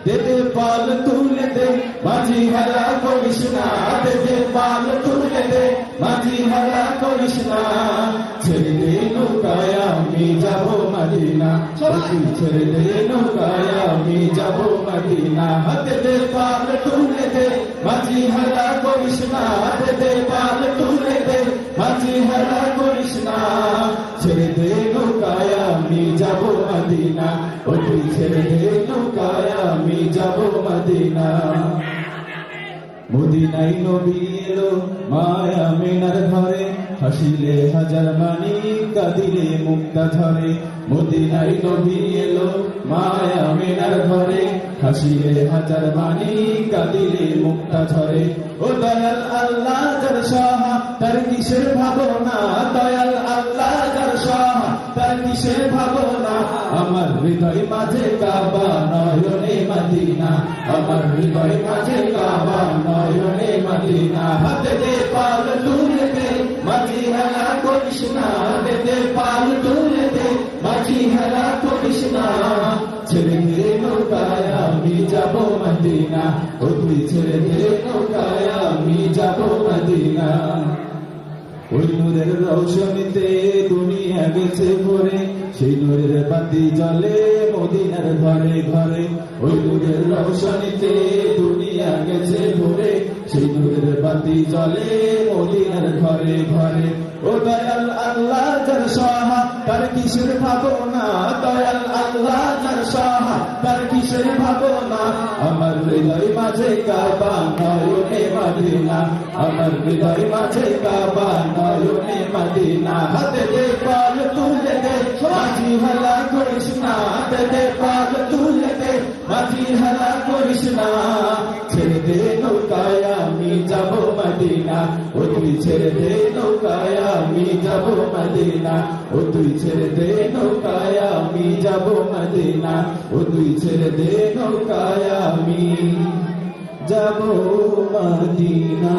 দে পাল তুলে দে মাঝি হেলা করিস না, দে পাল তুলে দে মাঝি হেলা করিস না। ছেড়ে দে নৌকায় আমি যাব মদিনা, তুই ছেড়ে দে নৌকায় আমি যাব মদিনা। দে পাল তুলে দে মাঝি হেলা করিস না, দে পাল তুলে দে মাঝি হেলা করিস না। ছেড়ে দে নৌকায় আমি যাব মদিনা, তুই ছেড়ে দে নৌকায় আমি যাব মদিনা। মদিনায় নবী এলো মায়া আমিনার ঘরে, হাসিলে হাজার মানি কাঁদিলে মুক্তা ঝরে। মদিনায় নবী এলো মায়া আমিনার ঘরে, হাসিলে হাজার মানি কাঁদিলে মুক্তা ঝরে। ও দয়াল আল্লাহ যার সাহা তার কিসের ভাবনা, দয়াল আল্লাহ যার সাহা তার কিসের ভাবনা। আমার হৃদয় মাঝে কাবা নয়নে মদিনা, আমার হৃদয় মাঝে কাবা নয়নে মদিনা। হাতে দে পাল তুলে দে মাঝি হেলা করিস না, দে পাল তুলে দে মাঝি হেলা করিস না। ছেড়ে দে নৌকায় আমি যাব মদিনা, তুই ছেড়ে দে নৌকায় আমি যাব মদিনা। ওই নূরের রৌশনীতে দুনিয়া গেছে ভরে, সেই নূরের বাতি জ্বলে মদিনার ঘরে ঘরে। ওই নূরের রৌশনীতে দুনিয়া গেছে ভরে, সেই নূরের বাতি জ্বলে মদিনার ঘরে ঘরে। ও দয়াল আল্লাহ যার সাহা তার কিসের ভাবনা, দয়াল আল্লাহ যার সাহা তার কিসের ভাবনা। আমার হৃদয় মাঝে কাবা নয়নে মদিনা, আমার হৃদয় মাঝে কাবা নয়নে মদিনা। হাতে দে পাল তুলে দে মাঝি হেলা করিস না, দে পাল তুলে দে মাঝি হেলা করিস না। ছেড়ে দে নৌকায় আমি যাব মদিনা, তুই ছেড়ে দে নৌকায় আমি যাব মদিনা, তুই ছেড়ে দে নৌকায় আমি যাব মদিনা, তুই ছেড়ে দে নৌকায় আমি যাব মদিনা।